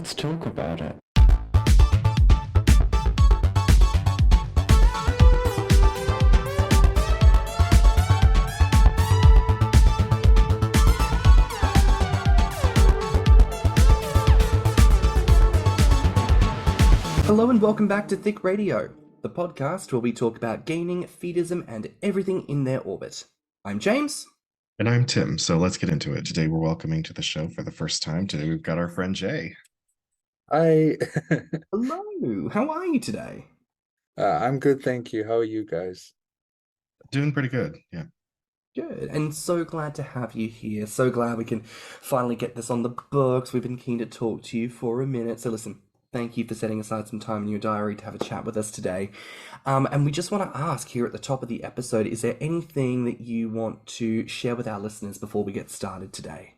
let's talk about it. Hello and welcome back to Thicc Radio, the podcast where we talk about gaming, feedism, and everything in their orbit. I'm James. And I'm Tim, so let's get into it. Today we're welcoming to the show for the first time. Today we've got our friend Jay. Hi. Hello, how are you today? I'm good, thank you. How are you guys? Doing pretty good, yeah. Good, and so glad to have you here. So glad we can finally get this on the books. We've been keen to talk to you for a minute. So listen, thank you for setting aside some time in your diary to have a chat with us today. And we just want to ask here at the top of the episode, is there anything that you want to share with our listeners before we get started today?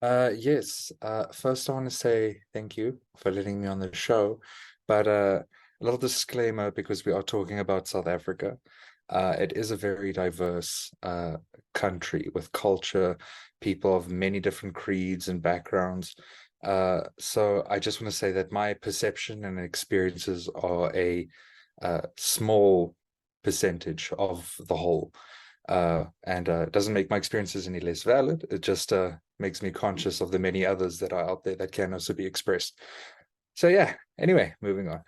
Yes. First I want to say thank you for letting me on the show. But a little disclaimer, because we are talking about South Africa. It is a very diverse country with culture, people of many different creeds and backgrounds. So I just want to say that my perception and experiences are a small percentage of the whole. And it doesn't make my experiences any less valid. It just makes me conscious of the many others that are out there that can also be expressed. So yeah, anyway, moving on.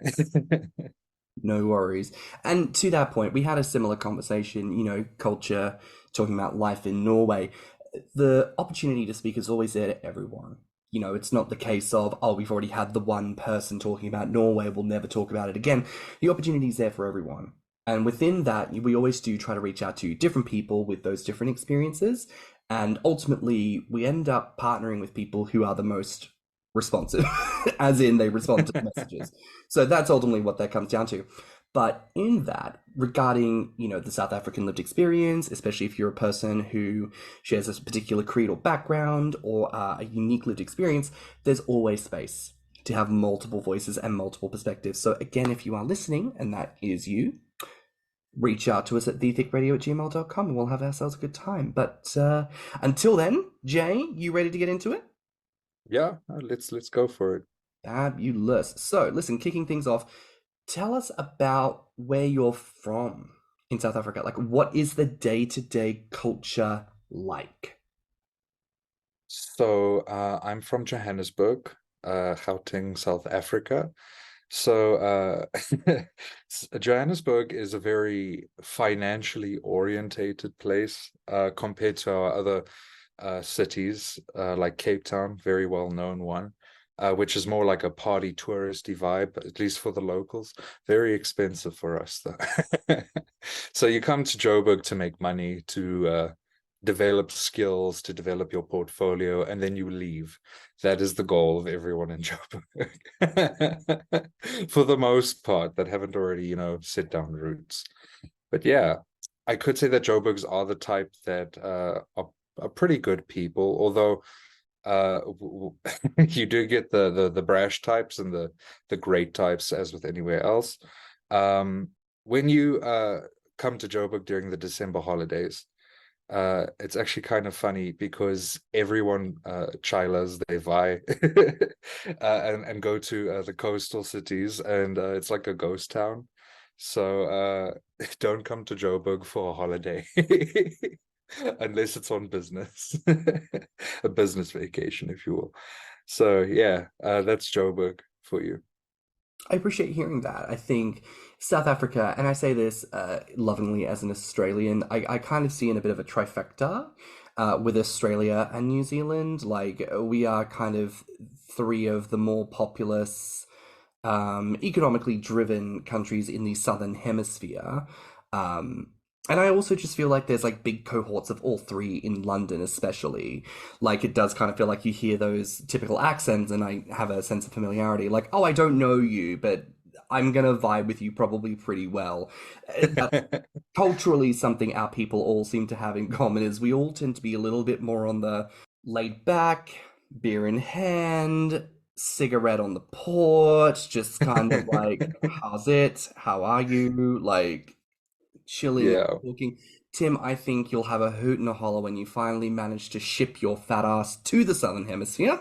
No worries. And to that point, we had a similar conversation, culture, talking about life in Norway. The opportunity to speak is always there to everyone. It's not the case of, we've already had the one person talking about Norway, we'll never talk about it again. The opportunity is there for everyone. And within that, we always do try to reach out to different people with those different experiences. And ultimately, we end up partnering with people who are the most responsive, as in they respond to the messages. So that's ultimately what that comes down to. But in that, regarding, the South African lived experience, especially if you're a person who shares a particular creed or background or a unique lived experience, there's always space to have multiple voices and multiple perspectives. So again, if you are listening, and that is you, reach out to us at thiccradio@gmail.com and we'll have ourselves a good time. But until then, Jay, you ready to get into it? Yeah, let's go for it. Fabulous. So listen, kicking things off, tell us about where you're from in South Africa. Like, what is the day-to-day culture like? So I'm from Johannesburg, Gauteng, South Africa. So Johannesburg is a very financially orientated place compared to our other cities, like Cape Town, very well-known one, which is more like a party touristy vibe, at least for the locals. Very expensive for us, though. So you come to Joburg to make money, to develop skills, to develop your portfolio, and then you leave. That is the goal of everyone in Joburg. For the most part, that haven't already, set down roots. But yeah, I could say that Joburgs are the type that are pretty good people, although you do get the brash types and the great types, as with anywhere else. When you come to Joburg during the December holidays, it's actually kind of funny because everyone chilas, they vie and go to the coastal cities, and it's like a ghost town. So don't come to Joburg for a holiday unless it's on business, a business vacation, if you will. So yeah, that's Joburg for you. I appreciate hearing that. I think South Africa, and I say this lovingly as an Australian, I kind of see in a bit of a trifecta with Australia and New Zealand. Like, we are kind of three of the more populous, economically driven countries in the Southern Hemisphere. And I also just feel like there's like big cohorts of all three in London, especially. Like, it does kind of feel like you hear those typical accents, and I have a sense of familiarity. Like, I don't know you, but I'm going to vibe with you probably pretty well. That's culturally something our people all seem to have in common, is we all tend to be a little bit more on the laid back, beer in hand, cigarette on the porch, just kind of like, how's it? How are you? Like, chilling, Yeah. talking. Tim, I think you'll have a hoot and a holler when you finally manage to ship your fat ass to the Southern Hemisphere.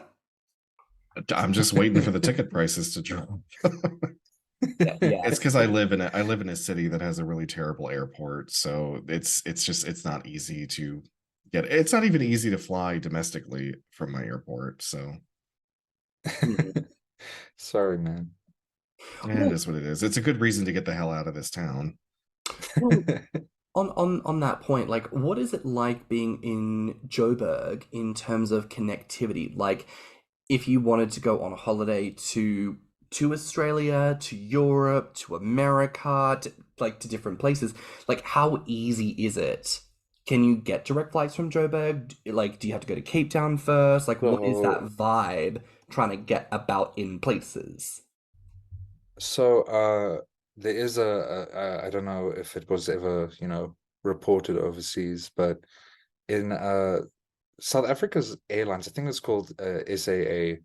I'm just waiting for the ticket prices to drop. Yeah. It's because I live in a city that has a really terrible airport, so it's not easy to get. It's not even easy to fly domestically from my airport. So Mhm. Sorry, man. it Well, is what it is. It's a good reason to get the hell out of this town. well, on that point, like, what is it like being in Joburg in terms of connectivity? Like, if you wanted to go on a holiday to Australia, to Europe, to America, to different places, like, how easy is it? Can you get direct flights from Joburg? Like, do you have to go to Cape Town first? Like, what is that So, vibe trying to get about in places? so there is I don't know if it was ever, reported overseas, but in South Africa's airlines, I think it's called SAA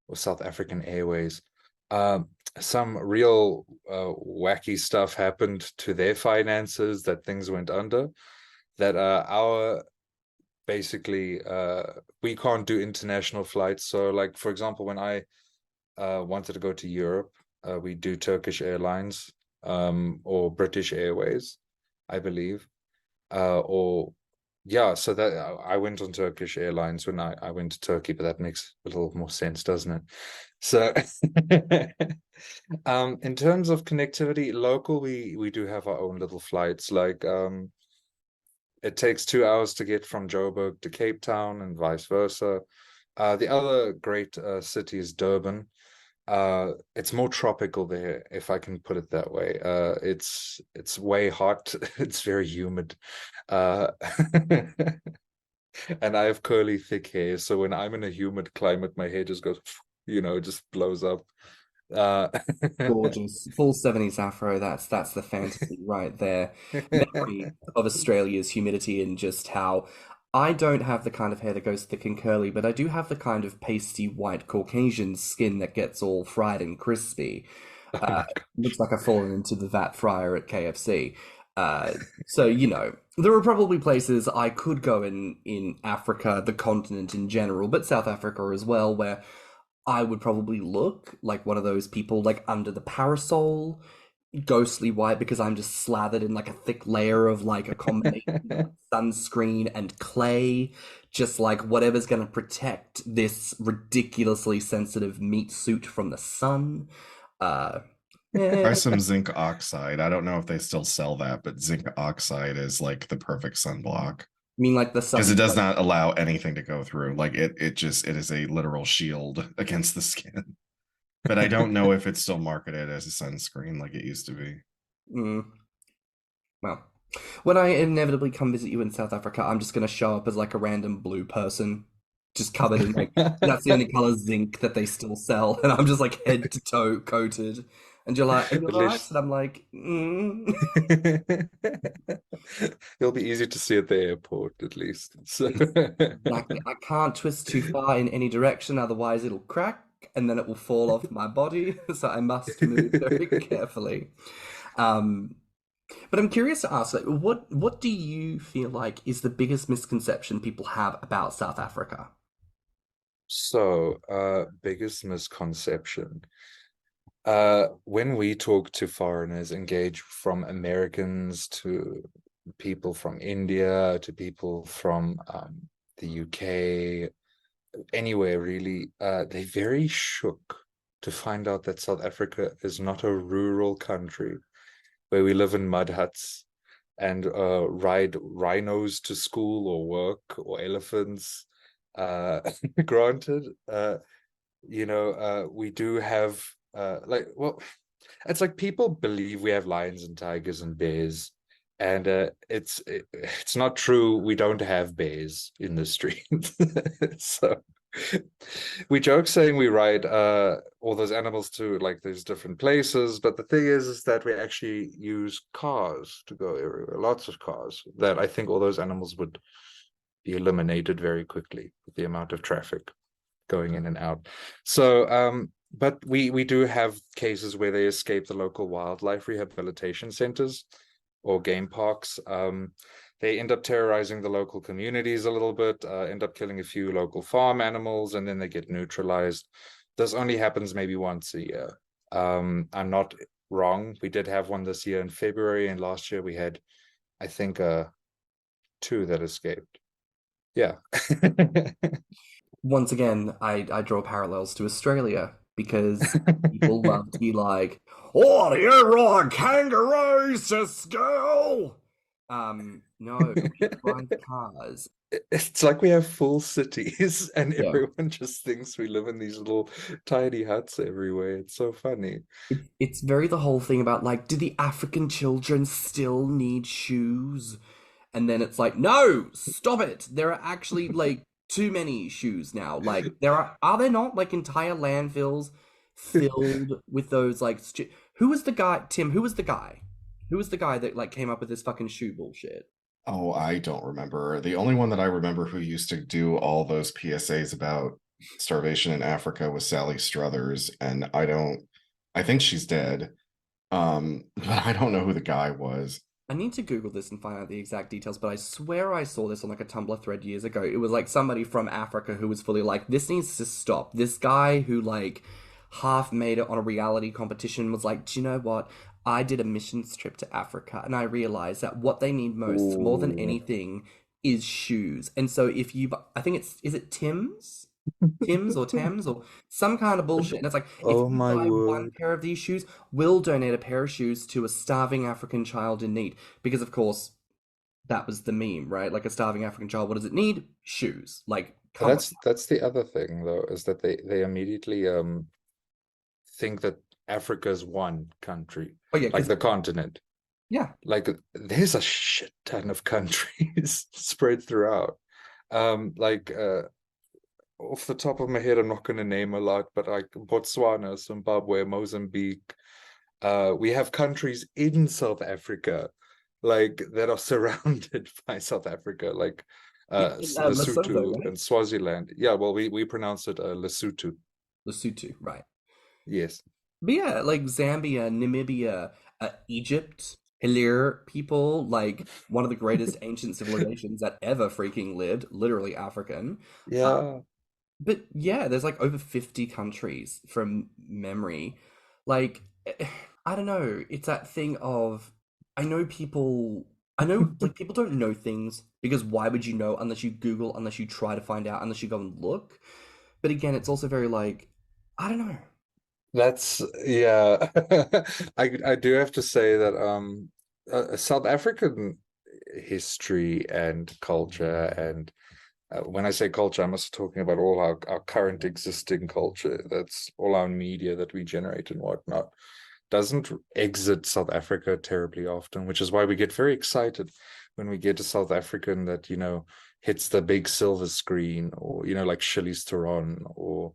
or South African Airways. Um, some real wacky stuff happened to their finances that things went under. That our basically we can't do international flights. So, like for example, when I wanted to go to Europe, we do Turkish Airlines or British Airways, I believe, or yeah, so that I went on Turkish Airlines when I went to Turkey, but that makes a little more sense, doesn't it? So, in terms of connectivity, local, we do have our own little flights. Like, it takes 2 hours to get from Joburg to Cape Town and vice versa. The other great city is Durban. It's more tropical there, if I can put it that way. It's way hot. It's very humid. Uh, and I have curly, thick hair, so when I'm in a humid climate, my hair just goes, just blows up. Uh, Gorgeous. Full 70s afro. That's the fantasy right there. Memory of Australia's humidity and just how I don't have the kind of hair that goes thick and curly, but I do have the kind of pasty white Caucasian skin that gets all fried and crispy. oh Uh, my God. looks like I've fallen into the vat fryer at KFC. So, there are probably places I could go in Africa, the continent in general, but South Africa as well, where I would probably look like one of those people like under the parasol, ghostly white because I'm just slathered in like a thick layer of like a combination of like, sunscreen and clay, just like whatever's going to protect this ridiculously sensitive meat suit from the sun. Uh, Try eh, some zinc oxide. I don't know if they still sell that, but zinc oxide is like the perfect sunblock I mean, like the because it sun, does like, not allow anything to go through. Like it is a literal shield against the skin. But I don't know if it's still marketed as a sunscreen like it used to be. mm, well, when I inevitably come visit you in South Africa, I'm just going to show up as like a random blue person, just covered in like, that's the only color zinc that they still sell. And I'm just like head to toe coated. And you're like, are you At all right? least And I'm like, mm. it'll be easy to see at the airport, at least. So Exactly. I can't twist too far in any direction, otherwise it'll crack and then it will fall off my body. So I must move very carefully. Um, but I'm curious to ask, like, what do you feel like is the biggest misconception people have about South Africa? So, biggest misconception. When we talk to foreigners, engage from Americans to people from India to people from the UK, anywhere really, they're very shook to find out that South Africa is not a rural country where we live in mud huts and ride rhinos to school or work or elephants. Uh, granted, we do have it's like people believe we have lions and tigers and bears, and it's not true. We don't have bears in the street. So we joke saying we ride all those animals to like those different places, but the thing is that we actually use cars to go everywhere, lots of cars, that I think all those animals would be eliminated very quickly with the amount of traffic going in and out. So but we do have cases where they escape the local wildlife rehabilitation centers or game parks. They end up terrorizing the local communities a little bit, end up killing a few local farm animals, and then they get neutralized. this only happens maybe once a year. I'm not wrong. We did have one this year in February, and last year we had, I think, 2 that escaped. Yeah. Once again, I draw parallels to Australia because people love to be like, "Oh, do you ride kangaroos to school?" No, we drive cars. It's like we have full cities and Yeah. everyone just thinks we live in these little tiny huts everywhere. It's so funny. It's very the whole thing about like, do the African children still need shoes? And then it's like, no, stop it. There are actually like too many shoes now. Like there are there not like entire landfills filled with those like who was the guy, Tim? Who was the guy? Who was the guy that like came up with this fucking shoe bullshit? Oh, I don't remember. The only one that I remember who used to do all those PSAs about starvation in Africa was Sally Struthers, and I think she's dead. But I don't know who the guy was. I need to Google this and find out the exact details, but I swear I saw this on like a Tumblr thread years ago. It was like somebody from Africa who was fully like, this needs to stop. This guy who like half made it on a reality competition was like, do you know what? I did a missions trip to Africa and I realized that what they need most, more than anything, is shoes. And so if you, I think is it Tim's? Tim's or Thames or some kind of bullshit. And it's like, if Oh you my buy one word. pair of these shoes, we'll donate a pair of shoes to a starving African child in need. Because of course, that was the meme, right? Like a starving African child, what does it need? Shoes. Like, come on. That's the other thing though, is that they immediately think that Africa is one country, Oh yeah, like the continent. yeah. Like there's a shit ton of countries spread throughout. Like off the top of my head, I'm not going to name a lot, but like Botswana, Zimbabwe, Mozambique. We have countries in South Africa, like that are surrounded by South Africa, like Lesotho, Lesotho right? and Swaziland. Yeah, well, we pronounce it Lesotho. Lesotho, right. Yes. But yeah, like Zambia, Namibia, Egypt, Hilir people, like one of the greatest ancient civilizations that ever freaking lived, literally African. Yeah. But yeah, there's like over 50 countries from memory. Like, I don't know. It's that thing of, I know like people don't know things because why would you know unless you Google, unless you try to find out, unless you go and look. But again, it's also very like, I don't know. That's yeah. I do have to say that South African history and culture, and when I say culture, I'm also talking about all our current existing culture. That's all our media that we generate and whatnot. Doesn't exit South Africa terribly often, which is why we get very excited when we get a South African that, hits the big silver screen, or, like Shirley's Theron, or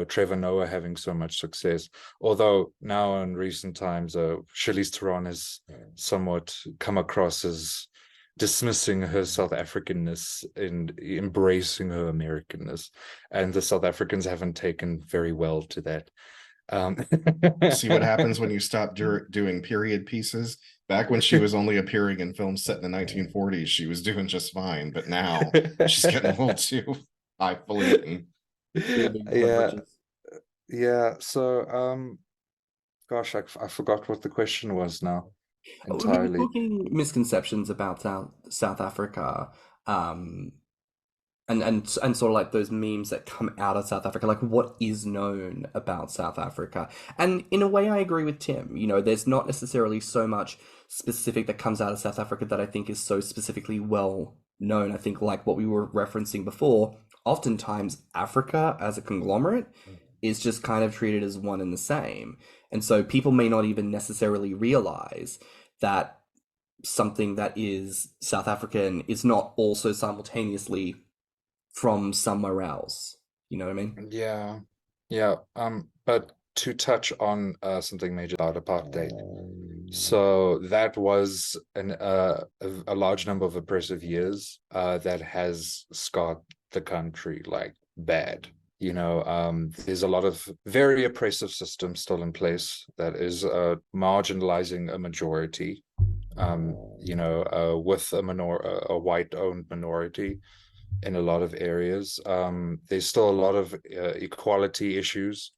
Trevor Noah having so much success. Although now in recent times, Shirley's Theron has somewhat come across as dismissing her South Africanness and embracing her Americanness, and the South Africans haven't taken very well to that. See what happens when you stop doing period pieces. Back when she was only appearing in films set in the 1940s, she was doing just fine, but now she's getting a little too highfalutin. Yeah, yeah. So, gosh, I forgot what the question was now We were entirely. talking misconceptions about South Africa, and sort of like those memes that come out of South Africa, like what is known about South Africa. And in a way, I agree with Tim. There's not necessarily so much specific that comes out of South Africa that I think is so specifically well known. I think like what we were referencing before, oftentimes Africa as a conglomerate is just kind of treated as one and the same. And so people may not even necessarily realize that something that is South African is not also simultaneously from somewhere else. You know what I mean? Yeah, yeah. But to touch on something major about apartheid. So that was a large number of oppressive years that has scarred the country like bad. There's a lot of very oppressive systems still in place that is marginalizing a majority, with a white-owned minority. in a lot of areas. There's still a lot of equality issues.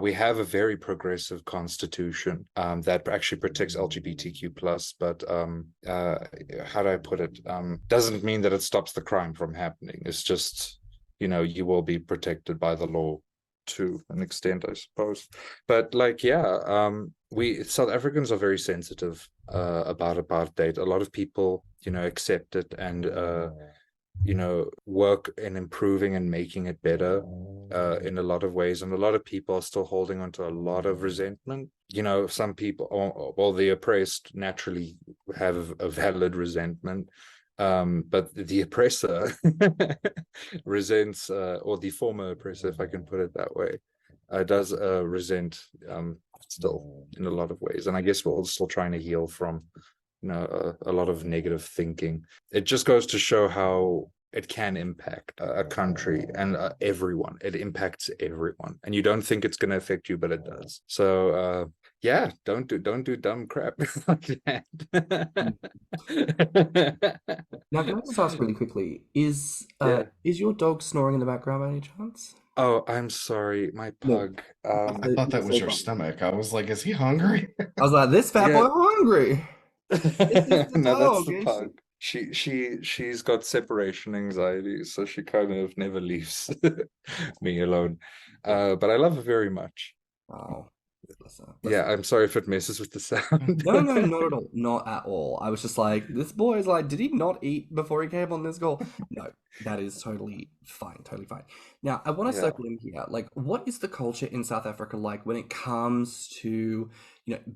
We have a very progressive constitution that actually protects LGBTQ plus, but how do I put it? Doesn't mean that it stops the crime from happening. It's just, you will be protected by the law to an extent, I suppose. But like, yeah, we South Africans are very sensitive about apartheid. A lot of people, accept it and work in improving and making it better in a lot of ways. And a lot of people are still holding on to a lot of resentment. Some people, well, the oppressed naturally have a valid resentment. But the oppressor resents, or the former oppressor, if I can put it that way, does resent still in a lot of ways. And I guess we're all still trying to heal from a lot of negative thinking. It just goes to show how it can impact a country and everyone. It impacts everyone, and you don't think it's going to affect you, but it does. So yeah, don't do dumb crap like that. Now, can I just ask really quickly, is your dog snoring in the background by any chance? Oh, I'm sorry, my No. pug. I thought that was your stomach. I was like, is he hungry? I was like, this fat Yeah. boy hungry. This is the No, that's dog. the pug. She's got separation anxiety, so she kind of never leaves me alone. But I love her very much. Oh, bless her. Yeah, I'm sorry if it messes with the sound. No, not at all. Not at all. I was just like, this boy is like, did he not eat before he came on this call? No, that is totally fine. Totally fine. Now, I want to circle in here. Like, what is the culture in South Africa like when it comes to,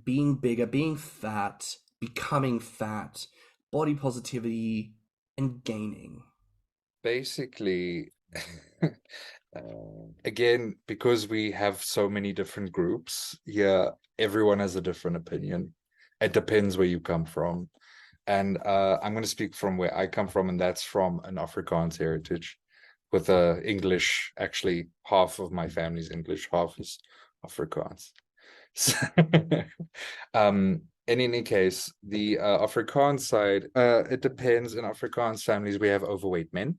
being bigger, being fat, becoming fat, body positivity, and gaining? Basically, again, because we have so many different groups, everyone has a different opinion. It depends where you come from. And I'm going to speak from where I come from, and that's from an Afrikaans heritage with English. Actually, half of my family's English, half is Afrikaans. So, in any case, the Afrikaans side, it depends. In Afrikaans families, we have overweight men.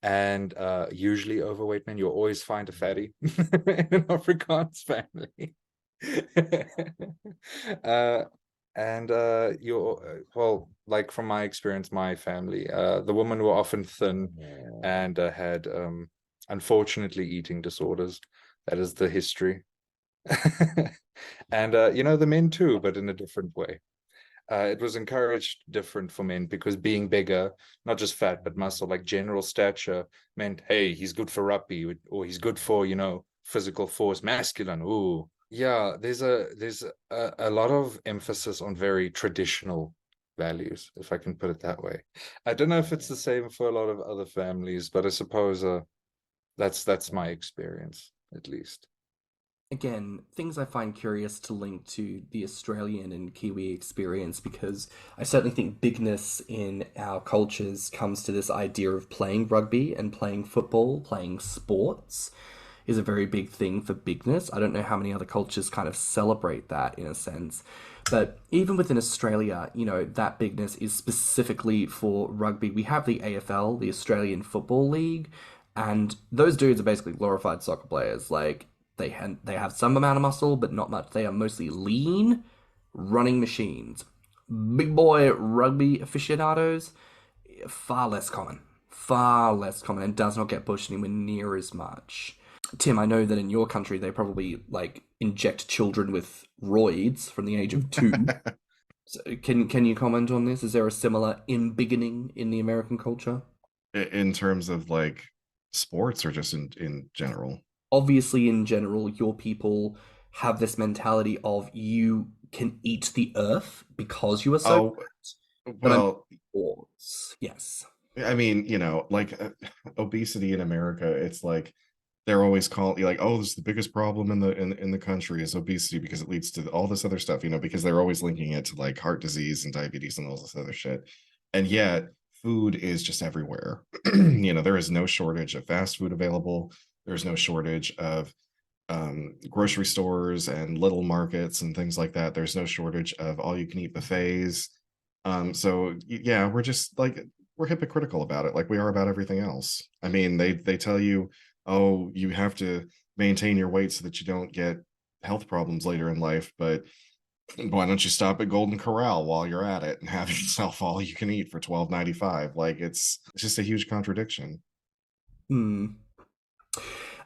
And usually overweight men, you'll always find a fatty in an Afrikaans family. Well, like from my experience, my family, the women were often thin and had unfortunately eating disorders. That is the history. And the men too, but in a different way. It was encouraged different for men because being bigger, not just fat, but muscle, like general stature, meant, hey, he's good for rugby, or he's good for, physical force, masculine. Ooh. Yeah, there's a lot of emphasis on very traditional values, if I can put it that way. I don't know if it's the same for a lot of other families, but I suppose that's my experience, at least. Again, things I find curious to link to the Australian and Kiwi experience, because I certainly think bigness in our cultures comes to this idea of playing rugby and playing football, playing sports is a very big thing for bigness. I don't know how many other cultures kind of celebrate that in a sense. But even within Australia, that bigness is specifically for rugby. We have the AFL, the Australian Football League, and those dudes are basically glorified soccer players. Like, they have some amount of muscle, but not much. They are mostly lean, running machines. Big boy rugby aficionados, far less common, and does not get pushed anywhere near as much. Tim, I know that in your country they probably inject children with roids from the age of 2. So can you comment on this? Is there a similar embiggening in the American culture? In terms of sports, or just in general? Obviously, in general, your people have this mentality of you can eat the earth because you are so fat. Well, yes. I mean, obesity in America, it's like they're always calling this is the biggest problem in the country is obesity because it leads to all this other stuff, because they're always linking it to heart disease and diabetes and all this other shit. And yet food is just everywhere. There is no shortage of fast food available. There's no shortage of grocery stores and little markets and things like that. There's no shortage of all-you-can-eat buffets. So yeah, we're we're hypocritical about it, like we are about everything else. I mean, they tell you, oh, you have to maintain your weight so that you don't get health problems later in life, but why don't you stop at Golden Corral while you're at it and have yourself all you can eat for $12.95? Like it's just a huge contradiction. Hmm.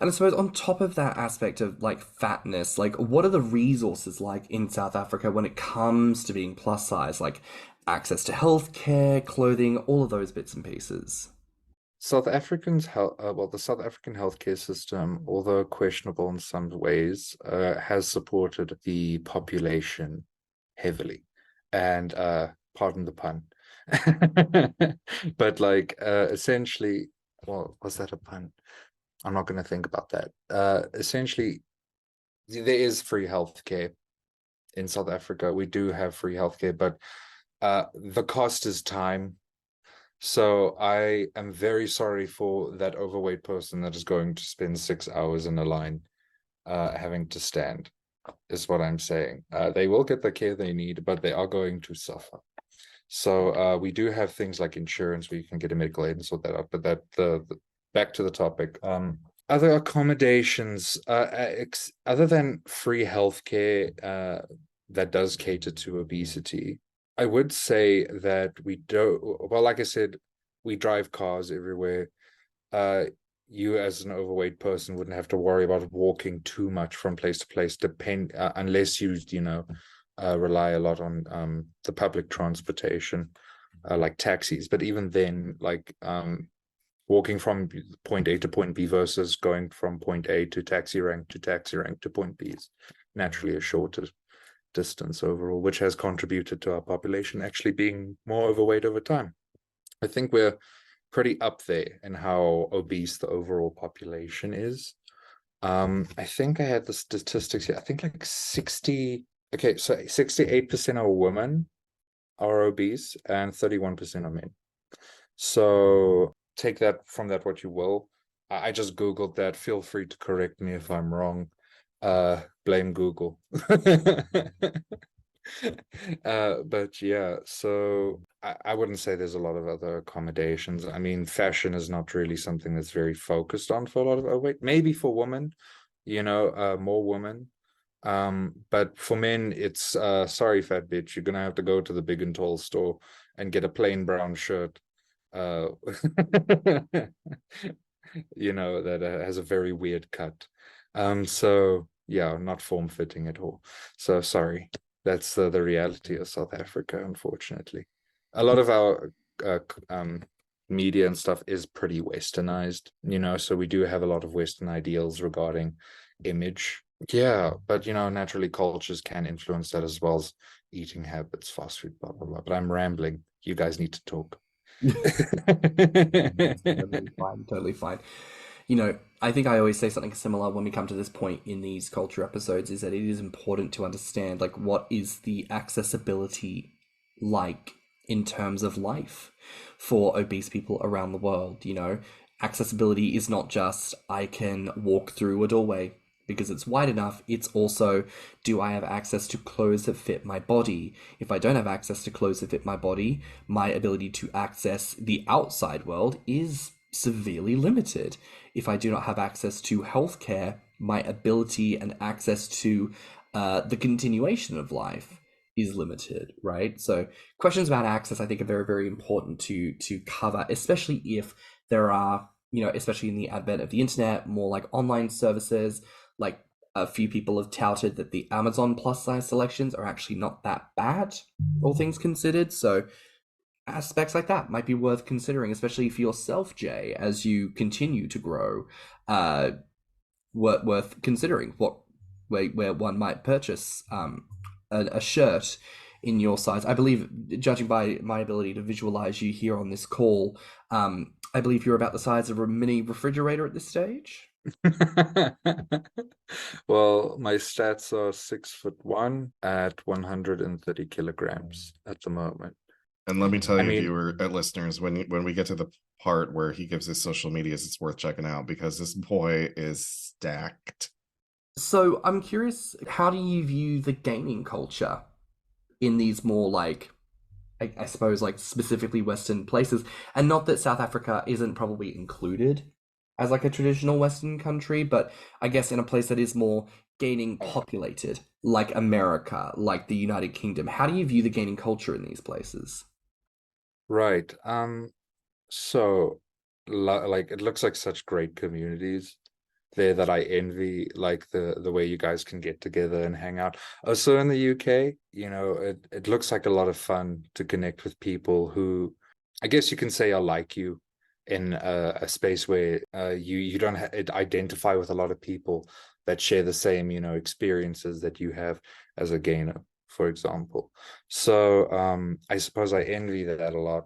And I suppose on top of that aspect of like fatness, like what are the resources like in South Africa when it comes to being plus size, like access to healthcare, clothing, all of those bits and pieces? South Africans health, well, the South African healthcare system, although questionable in some ways, has supported the population heavily, and pardon the pun, but like essentially, well, was that a pun? I'm not going to think about that. Essentially, there is free healthcare in South Africa. We do have free healthcare, but the cost is time. So I am very sorry for that overweight person that is going to spend 6 hours in a line, having to stand, is what I'm saying. They will get the care they need, but they are going to suffer. So we do have things like insurance where you can get a medical aid and sort that out. But the back to the topic. Other accommodations, other than free healthcare, that does cater to obesity. I would say that we don't, well, like I said, we drive cars everywhere. You as an overweight person wouldn't have to worry about walking too much from place to place, unless you rely a lot on the public transportation, like taxis. But even then, like walking from point A to point B versus going from point A to taxi rank to point B is naturally a shorter distance overall, which has contributed to our population actually being more overweight over time. I think we're pretty up there in how obese the overall population is. I think I had the statistics here. I think like 68% of women are obese and 31% of men. So take that from that what you will. I just Googled that. Feel free to correct me if I'm wrong. Blame Google. But yeah, so I wouldn't say there's a lot of other accommodations. I mean, fashion is not really something that's very focused on for a lot of overweight. Maybe for women, more women. But for men, it's sorry, fat bitch, you're gonna have to go to the big and tall store and get a plain brown shirt. That has a very weird cut. So yeah, not form fitting at all. So sorry. That's the reality of South Africa, unfortunately. A lot of our media and stuff is pretty westernized, so we do have a lot of Western ideals regarding image. Yeah, but naturally cultures can influence that as well as eating habits, fast food, blah, blah, blah. But I'm rambling. You guys need to talk. Totally fine, totally fine. I think I always say something similar when we come to this point in these culture episodes, is that it is important to understand like what is the accessibility like in terms of life for obese people around the world. Accessibility is not just I can walk through a doorway because it's wide enough. It's also, do I have access to clothes that fit my body? If I don't have access to clothes that fit my body, my ability to access the outside world is severely limited. If I do not have access to healthcare, my ability and access to the continuation of life is limited, right? So questions about access, I think, are very, very important to cover, especially if there are, especially in the advent of the internet, more like online services. Like a few people have touted that the Amazon plus size selections are actually not that bad, all things considered. So aspects like that might be worth considering, especially for yourself, Jay, as you continue to grow. Worth considering where one might purchase a shirt in your size. I believe, judging by my ability to visualize you here on this call, I believe you're about the size of a mini refrigerator at this stage. Well, my stats are 6'1" at 130 kilograms at the moment. And let me tell you, viewer and listeners, when we get to the part where he gives his social medias, it's worth checking out because this boy is stacked. So I'm curious, how do you view the gaming culture in these more like, I suppose, like specifically Western places. And not that South Africa isn't probably included as like a traditional Western country, but I guess in a place that is more gaining populated, like America, like the United Kingdom. How do you view the gaining culture in these places? Right. So like it looks like such great communities there that I envy, like the way you guys can get together and hang out. Also in the UK, it looks like a lot of fun to connect with people who I guess you can say are like you in a space where you don't identify with a lot of people that share the same, experiences that you have as a gainer, for example. So I suppose I envy that a lot.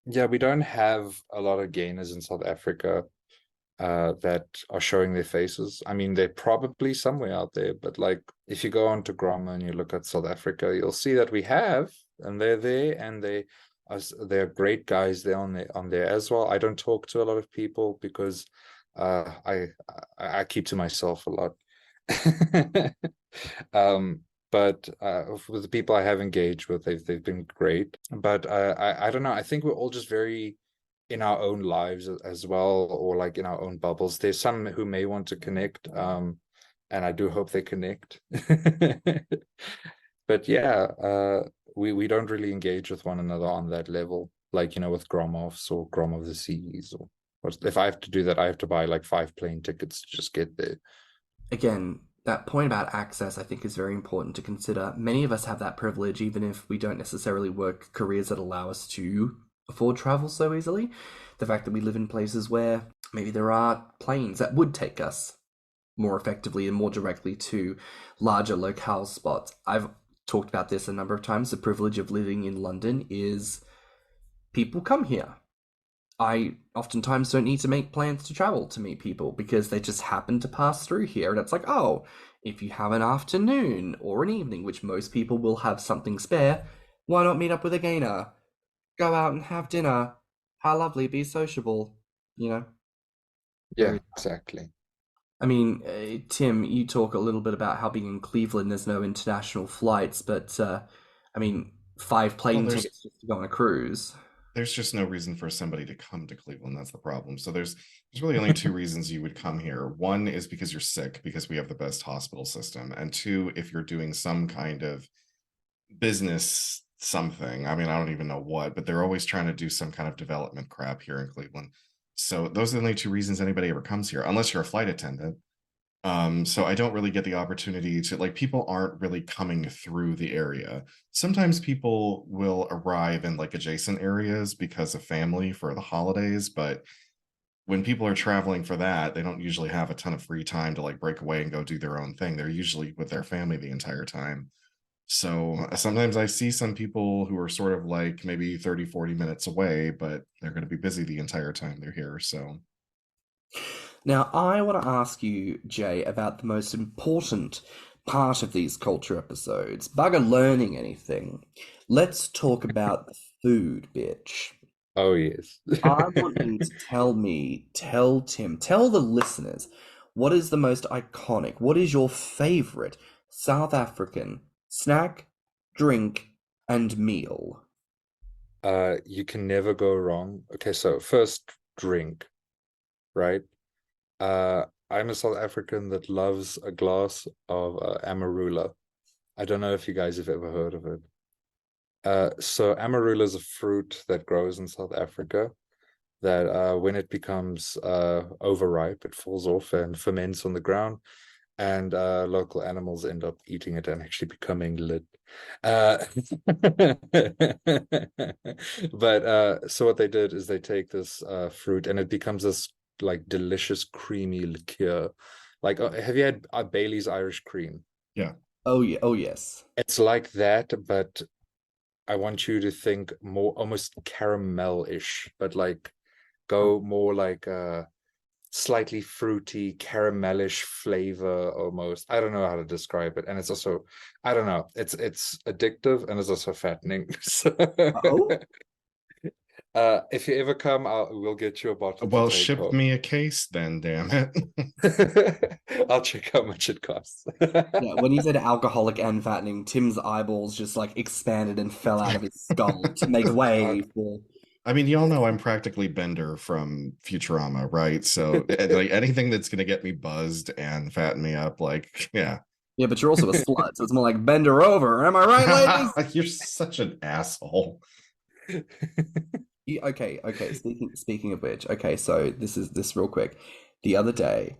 Yeah, we don't have a lot of gainers in South Africa that are showing their faces. I mean, they're probably somewhere out there, but like if you go onto Grommr and you look at South Africa, you'll see that we have, and they're there, and they're great guys there on there as well. I don't talk to a lot of people because I keep to myself a lot. But with the people I have engaged with, they've been great. But I don't know. I think we're all just very in our own lives as well, or like in our own bubbles. There's some who may want to connect, and I do hope they connect. But yeah, we don't really engage with one another on that level, like with Grommr or Grommr of the Seas, or if I have to do that, I have to buy like 5 plane tickets to just get there. Again, that point about access I think is very important to consider. Many of us have that privilege, even if we don't necessarily work careers that allow us to afford travel so easily. The fact that we live in places where maybe there are planes that would take us more effectively and more directly to larger locale spots. I've talked about this a number of times. The privilege of living in London is people come here. I oftentimes don't need to make plans to travel to meet people because they just happen to pass through here. And it's like, oh, if you have an afternoon or an evening, which most people will have something spare, why not meet up with a gainer? Go out and have dinner. How lovely, be sociable, Yeah, exactly. I mean, Tim, you talk a little bit about how being in Cleveland, there's no international flights, but I mean, 5 plane tickets just to go on a cruise. There's just no reason for somebody to come to Cleveland. That's the problem. So there's really only 2 reasons you would come here. One is because you're sick, because we have the best hospital system. And 2, if you're doing some kind of business something. I mean, I don't even know what, but they're always trying to do some kind of development crap here in Cleveland. So those are the only 2 reasons anybody ever comes here, unless you're a flight attendant. So I don't really get the opportunity to, like, people aren't really coming through the area. Sometimes people will arrive in like adjacent areas because of family for the holidays, but when people are traveling for that, they don't usually have a ton of free time to like break away and go do their own thing. They're usually with their family the entire time. So sometimes I see some people who are sort of like maybe 30, 40 minutes away, but they're going to be busy the entire time they're here. So Now, I want to ask you, Jay, about the most important part of these culture episodes. Bugger learning anything. Let's talk about the food, bitch. Oh, yes. I want you to tell Tim, tell the listeners, what is the most iconic, what is your favorite South African snack, drink, and meal? You can never go wrong. Okay, so first, drink, right? I'm a South African that loves a glass of amarula. I don't know if you guys have ever heard of it. So amarula is a fruit that grows in South Africa that when it becomes overripe, it falls off and ferments on the ground, and local animals end up eating it and actually becoming lit. But so what they did is they take this fruit and it becomes this like delicious creamy liqueur. Like, have you had Bailey's Irish Cream? yeah. Oh yeah, oh yes. It's like that, but I want you to think more almost caramel-ish, but like go more like slightly fruity, caramelish flavor almost. I don't know how to describe it. And it's also, I don't know, it's addictive and it's also fattening. So Oh, If you ever come, we'll get you a bottle Well, to take ship home. me a case then, damn it. I'll check how much it costs. Yeah, when you said alcoholic and fattening, Tim's eyeballs just like expanded and fell out of his skull to make way for. I mean, y'all know I'm practically Bender from Futurama, right? So like anything that's gonna get me buzzed and fatten me up, like, yeah. Yeah, but you're also a slut, so it's more like bend her over. Am I right, ladies? You're such an asshole. Okay. Speaking of which, okay, so this real quick. The other day,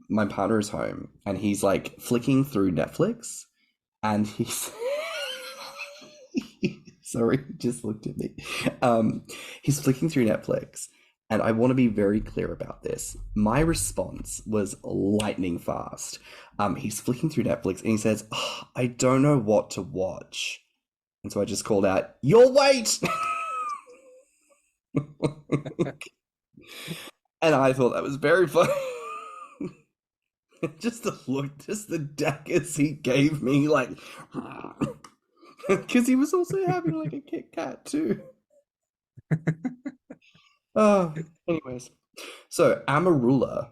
my partner is home and he's like flicking through Netflix and he's sorry, he just looked at me. He's flicking through Netflix and I want to be very clear about this. My response was lightning fast. He's flicking through Netflix and he says, "Oh, I don't know what to watch." And so I just called out, "You'll wait!" And I thought that was very funny. Just the look, just the daggers he gave me, like, because he was also having like a Kit Kat too. Anyways, so Amarula,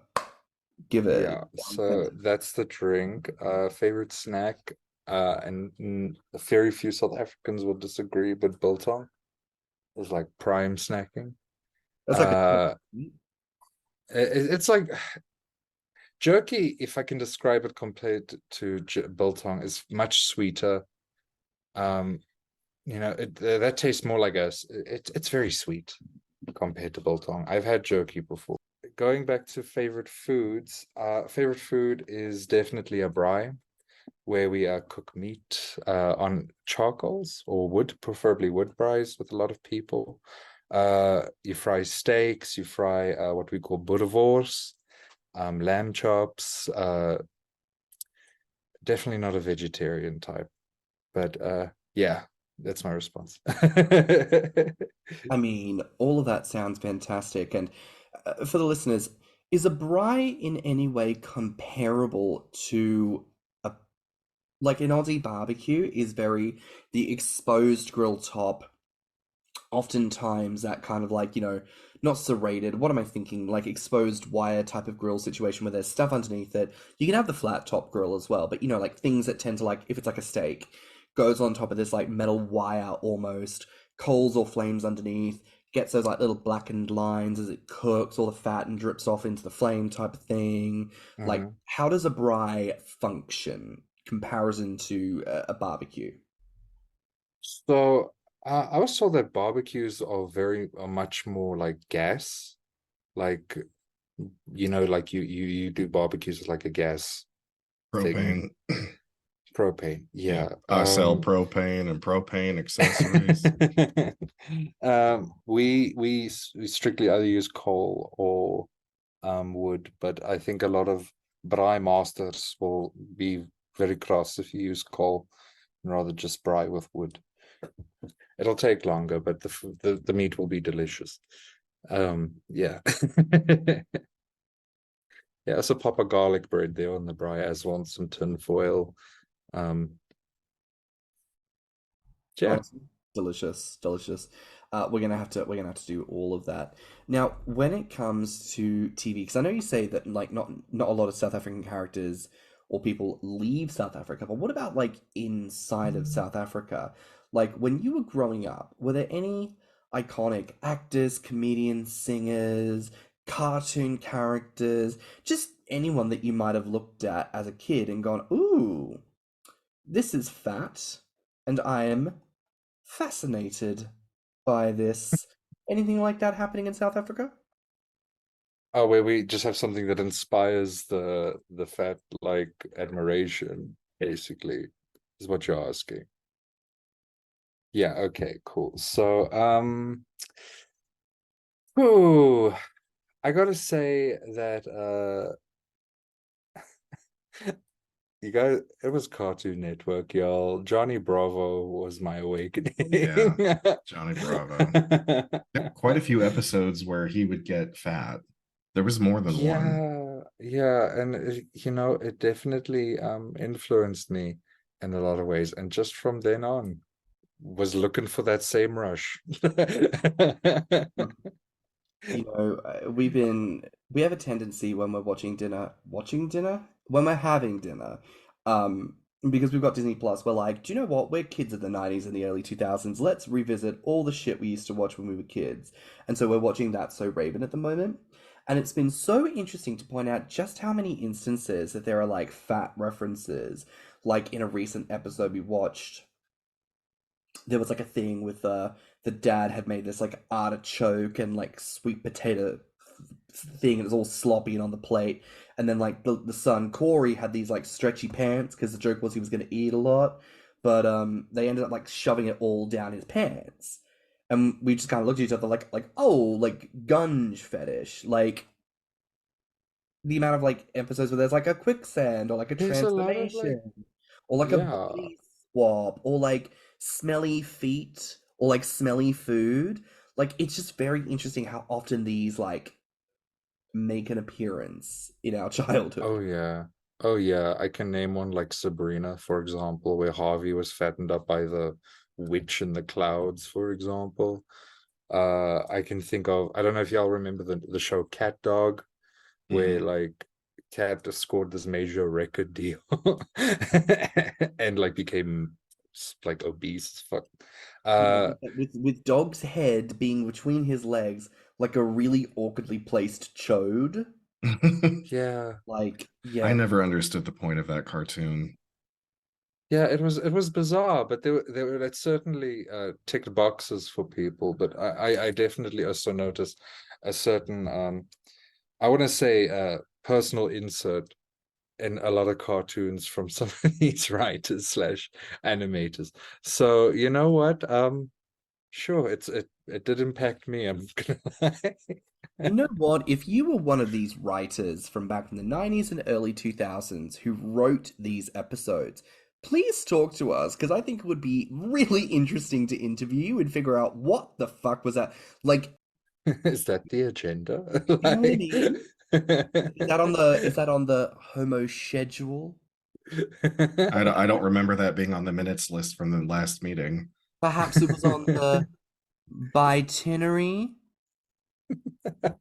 give it. Yeah, so that's the drink. Favorite snack, and very few South Africans will disagree, but biltong is like prime snacking. That's like It's like jerky, if I can describe it compared to biltong, is much sweeter. That tastes more like it's very sweet compared to biltong. I've had jerky before. Going back to favorite foods, favorite food is definitely a braai, where we cook meat on charcoals or wood, preferably wood braais with a lot of people. You fry steaks, you fry what we call boerewors, lamb chops. Definitely not a vegetarian type, but yeah, that's my response. I mean, all of that sounds fantastic. And for the listeners, is a braai in any way comparable to like an Aussie barbecue is very the exposed grill top, oftentimes that kind of like, not serrated, what am I thinking? Like exposed wire type of grill situation where there's stuff underneath it. You can have the flat top grill as well, but like things that tend to like, if it's like a steak, goes on top of this like metal wire almost, coals or flames underneath, gets those like little blackened lines as it cooks, all the fat and drips off into the flame type of thing. Like, how does a braai function comparison to a barbecue? So I was told that barbecues are much more like gas, like like you do barbecues with like a gas Propane. thing. Propane, yeah. I sell propane and propane accessories. We strictly either use coal or wood, but I think a lot of braai masters will be very cross if you use coal and rather just braai with wood. It'll take longer, but the meat will be delicious. Yeah. Yeah, so pop a garlic bread there on the braai as well, some tin foil. Yeah. Honestly, delicious. We're gonna have to do all of that. Now, when it comes to TV, because I know you say that like not a lot of South African characters or people leave South Africa, but what about like inside of South Africa? Like when you were growing up, were there any iconic actors, comedians, singers, cartoon characters, just anyone that you might have looked at as a kid and gone, "Ooh, this is fat, and I am fascinated by this." Anything like that happening in South Africa? Oh, where we just have something that inspires the fat like admiration, basically, is what you're asking. Yeah, okay, cool. So I gotta say that it was Cartoon Network, y'all. Johnny Bravo was my awakening. Yeah, Johnny Bravo. Quite a few episodes where he would get fat. There was more than one. Yeah, and it definitely influenced me in a lot of ways. And just from then on, was looking for that same rush. You know, we have a tendency when we're when we're having dinner, um, because we've got Disney Plus, we're like, do you know what? We're kids of the 90s and the early 2000s. Let's revisit all the shit we used to watch when we were kids. And so we're watching That's So Raven at the moment. And it's been so interesting to point out just how many instances that there are like fat references. Like in a recent episode we watched, there was like a thing with the dad had made this like artichoke and like sweet potato thing, and it's all sloppy and on the plate. And then like the son Corey had these like stretchy pants because the joke was he was going to eat a lot, but they ended up like shoving it all down his pants, and we just kind of looked at each other like oh, like gunge fetish, like the amount of like episodes where there's like a quicksand or like a There's a lot of like, transformation or like a yeah. body swap or like smelly feet or like smelly food. Like it's just very interesting how often these like make an appearance in our childhood. Oh yeah. Oh yeah. I can name one like Sabrina, for example, where Harvey was fattened up by the witch in the clouds, for example. I can think of, I don't know if y'all remember the show Cat Dog, where Mhm. like Cat scored this major record deal and like became like obese as fuck. Yeah, Uh with Dog's head being between his legs, like a really awkwardly placed chode. yeah. Like, I yeah, never understood the point of that cartoon. Yeah, it was bizarre, but there were it certainly ticked boxes for people. But I definitely also noticed a certain I want to say personal insert in a lot of cartoons from some of these writers slash animators. So you know what? Sure, it did impact me. I'm not gonna lie. you know what? If you were one of these writers from back in the 90s and early 2000s who wrote these episodes, please talk to us because I think it would be really interesting to interview you and figure out what the fuck was that. Like, Is that the agenda? you know what I Like... mean? Is that on the homo schedule? I don't remember that being on the minutes list from the last meeting. Perhaps it was on the itinerary? I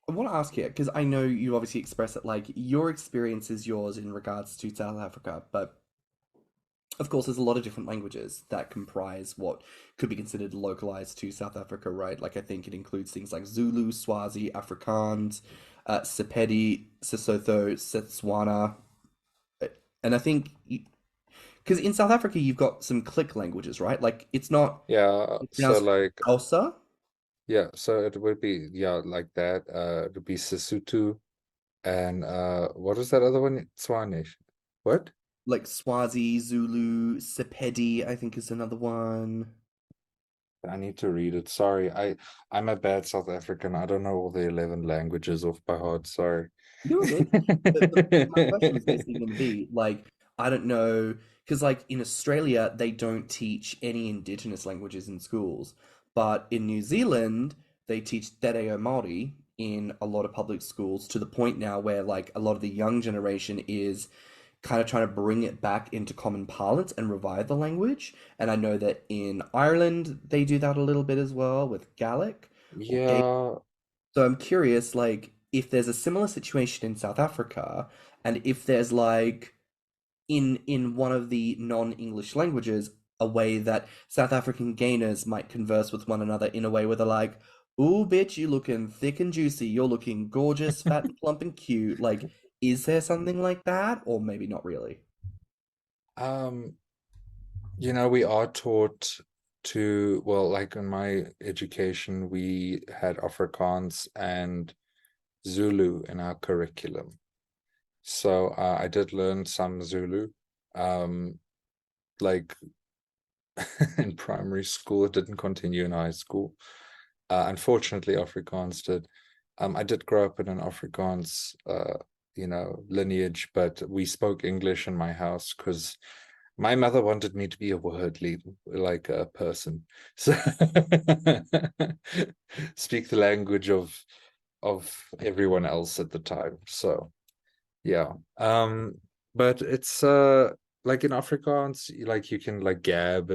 want to ask here because I know you obviously express it like your experience is yours in regards to South Africa, but of course, there's a lot of different languages that comprise what could be considered localized to South Africa, right? Like, I think it includes things like Zulu, Swazi, Afrikaans, Sepedi, Sesotho, Setswana. And I think, because in South Africa, you've got some click languages, right? Like, it's not, Yeah, it's so pronounced like Hausa, yeah, so it would be yeah, like that. It would be Sesotho and what is that other one? Tswana. What? like Swazi, Zulu, Sepedi, I think is another one. I need to read it. Sorry. I'm a bad South African. I don't know all the 11 languages off by heart. Sorry. You're good. My question was basically going to be like, I don't know, because like in Australia, they don't teach any indigenous languages in schools, but in New Zealand, they teach Te Reo Māori in a lot of public schools to the point now where like a lot of the young generation is kind of trying to bring it back into common parlance and revive the language. And I know that in Ireland, they do that a little bit as well with Gaelic or Gaelic. Yeah. So I'm curious, like, if there's a similar situation in South Africa, and if there's like in one of the non-English languages, a way that South African gayners might converse with one another in a way where they're like, "Ooh, bitch, you looking thick and juicy. You're looking gorgeous, fat and plump and cute." Like, is there something like that, or maybe not really? Um, we are taught to, well, like in my education, we had Afrikaans and Zulu in our curriculum. So I did learn some Zulu. Um, like in primary school, it didn't continue in high school. Unfortunately, Afrikaans did. I did grow up in an Afrikaans, lineage, but we spoke English in my house because my mother wanted me to be a worldly like a person, so speak the language of everyone else at the time. So yeah, but it's like in Afrikaans, like you can like gab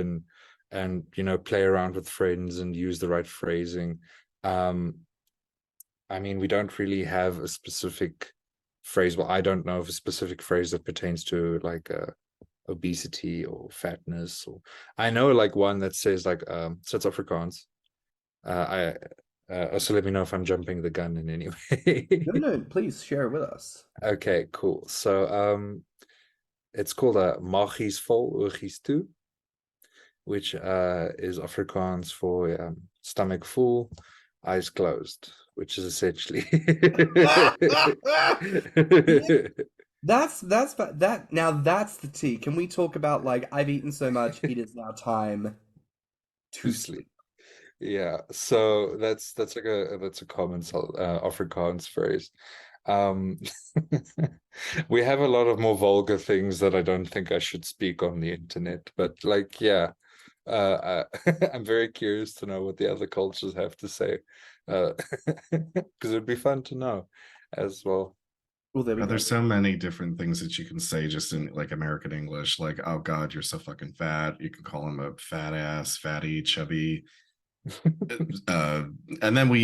and play around with friends and use the right phrasing. I mean, we don't really have a specific phrase. Well, I don't know of a specific phrase that pertains to like obesity or fatness. Or I know like one that says like so it's Afrikaans. I Also let me know if I'm jumping the gun in any way. No, please share it with us. Okay, cool. So it's called a magies vol ogies toe, which is Afrikaans for stomach full, eyes closed, which is essentially That's the tea. Can we talk about like I've eaten so much, it is now time to to sleep. sleep. Yeah, so that's a common Afrikaans phrase. Um, we have a lot of more vulgar things that I don't think I should speak on the internet, but like, yeah, I'm very curious to know what the other cultures have to say, because it'd be fun to know as well. Well, there we go. There's so many different things that you can say just in like American English, like, oh God, you're so fucking fat. You can call him a fat ass, fatty, chubby. And then we'll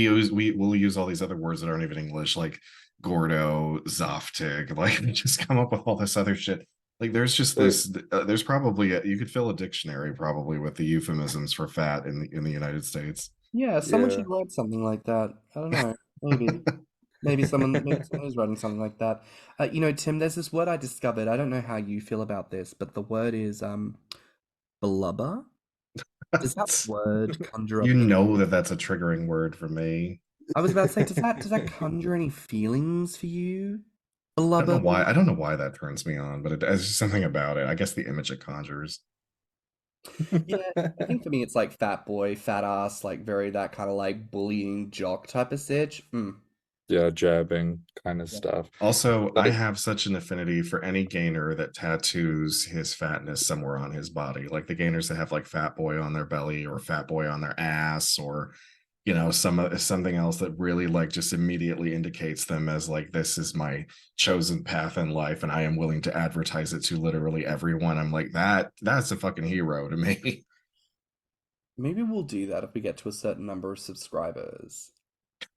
use all these other words that aren't even English, like Gordo, Zoftig, like we just come up with all this other shit. Like there's just this. There's probably you could fill a dictionary probably with the euphemisms for fat in the United States. Yeah, someone should write something like that. I don't know. Maybe someone is writing something like that. Tim, there's this word I discovered. I don't know how you feel about this, but the word is blubber. Does that word conjure up You know that's a triggering word for me. I was about to say, does that conjure any feelings for you? I don't Blubber. know why. I don't know why that turns me on, but it's just something about it. I guess the image it conjures. Yeah, I think for me it's like fat boy, fat ass, like very that kind of like bullying jock type of sitch. Yeah, jabbing kind of stuff. Also, I Like, have such an affinity for any gainer that tattoos his fatness somewhere on his body. Like the gainers that have like fat boy on their belly or fat boy on their ass or something else that really like just immediately indicates them as like this is my chosen path in life and I am willing to advertise it to literally everyone. I'm like that's a fucking hero to me. Maybe we'll do that if we get to a certain number of subscribers.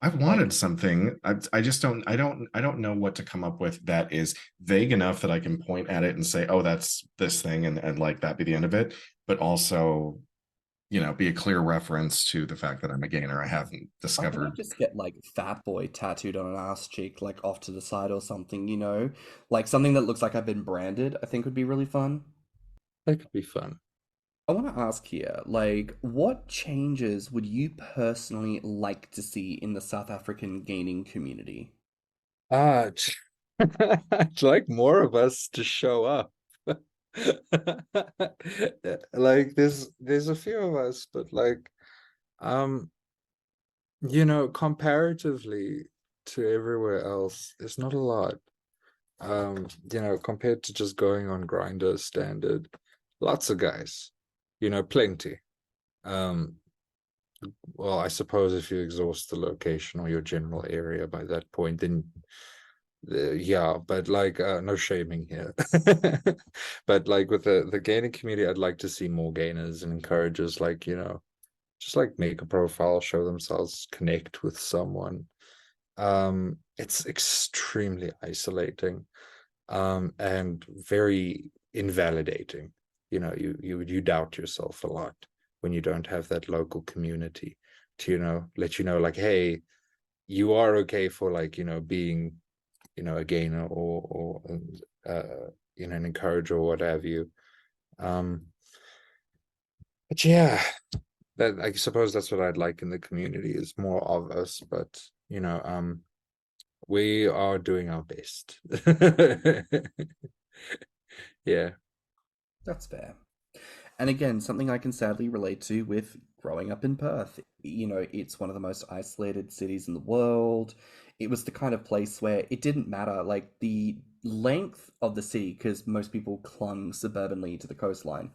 I've wanted something. I just don't know what to come up with that is vague enough that I can point at it and say, oh, that's this thing, and like that be the end of it, but also, be a clear reference to the fact that I'm a gainer. I haven't I discovered. might just get like fat boy tattooed on an ass cheek, like off to the side or something, like something that looks like I've been branded, I think would be really fun. that could be fun. I want to ask here, like, what changes would you personally like to see in the South African gaming community? I'd like more of us to show up. Like there's a few of us, but like comparatively to everywhere else, there's not a lot. Compared to just going on Grindr standard, lots of guys, plenty. Well, I suppose if you exhaust the location or your general area by that point, then yeah, but like no shaming here. But like with the gaming community, I'd like to see more gainers and encouragers, like, just like make a profile, show themselves, connect with someone. It's extremely isolating, and very invalidating. You doubt yourself a lot when you don't have that local community to let you know, like, hey, you are okay for like being a gainer or an encourager or what have you. But yeah, that I suppose that's what I'd like in the community is more of us, but we are doing our best. Yeah. That's fair. And again, something I can sadly relate to with growing up in Perth. It's one of the most isolated cities in the world. It was the kind of place where it didn't matter, like the length of the city, because most people clung suburbanly to the coastline,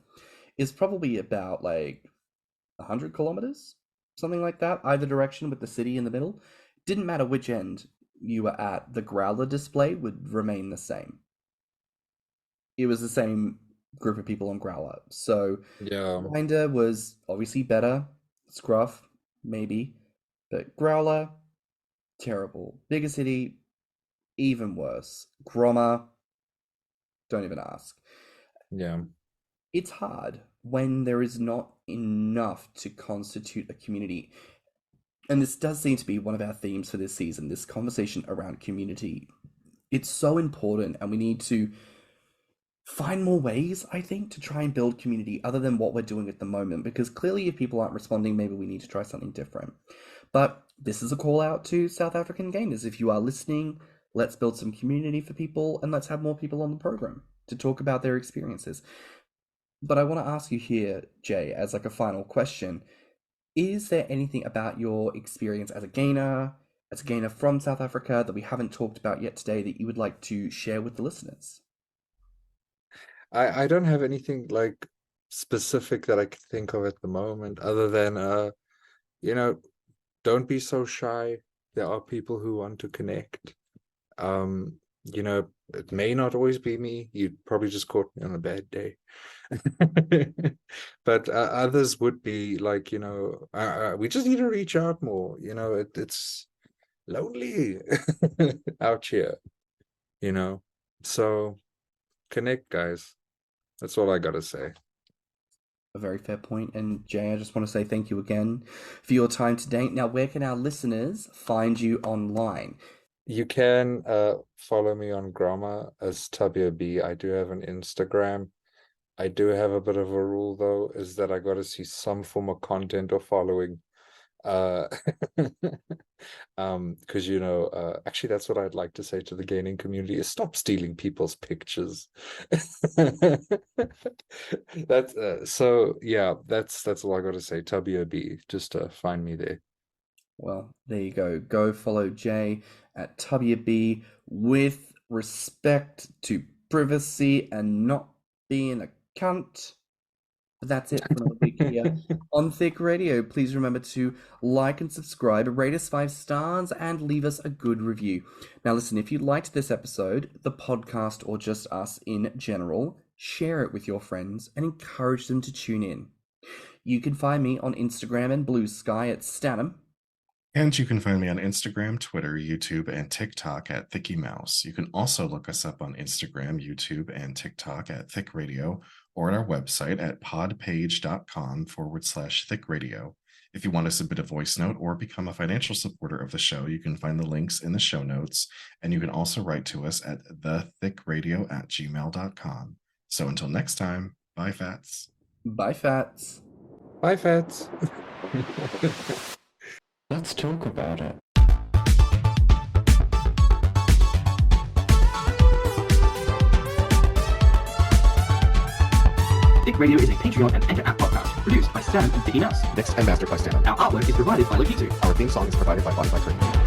is probably about like 100 kilometers, something like that, either direction with the city in the middle. Didn't matter which end you were at, the growler display would remain the same. It was the same group of people on Growler. So Yeah. Grinder was obviously better. Scruff, maybe. But Growler, terrible. Bigger City, even worse. Grommr, don't even ask. Yeah. It's hard when there is not enough to constitute a community. And this does seem to be one of our themes for this season, this conversation around community. It's so important, and we need to find more ways, I think, to try and build community other than what we're doing at the moment, because clearly if people aren't responding, maybe we need to try something different. But this is a call out to South African gamers. If you are listening, let's build some community for people, and let's have more people on the program to talk about their experiences. But I want to ask you here, Jay, as like a final question, is there anything about your experience as a gainer from South Africa that we haven't talked about yet today that you would like to share with the listeners? I don't have anything like specific that I can think of at the moment, other than don't be so shy. There are people who want to connect. It may not always be me. You probably just caught me on a bad day. But others would be like, we just need to reach out more. It's lonely out here, so connect, guys. That's all I gotta say. A very fair point. And Jay, I just want to say thank you again for your time today. Now, where can our listeners find you online? You can follow me on Grommr as tubbierb. I do have an Instagram. I do have a bit of a rule, though, is that I got to see some form of content or following. Because actually that's what I'd like to say to the gaming community is stop stealing people's pictures. That's that's all I got to say. tubbierb, just find me there. Well, there you go. Go follow Jay at tubbierb with respect to privacy and not being a cunt. But that's it for another week here on Thicc Radio. Please remember to like and subscribe, rate us 5 stars, and leave us a good review. Now listen, if you liked this episode, the podcast, or just us in general, share it with your friends and encourage them to tune in. You can find me on Instagram and BlueSky at stannnum. And you can find me on Instagram, Twitter, YouTube, and TikTok at ThiccMouse. You can also look us up on Instagram, YouTube, and TikTok at Thicc Radio, or at our website at podpage.com/Thicc Radio. If you want to submit a voice note or become a financial supporter of the show, you can find the links in the show notes, and you can also write to us at thethiccradio@gmail.com. So until next time, bye, Fats. Bye, Fats. Bye, Fats. Let's talk about it. Thicc Radio is a Patreon and Anchor app podcast produced by Stan and Thicc Mouse. Mixed and mastered by stannnum. Our artwork is provided by Lokitu. Our theme song is provided by BlueSky.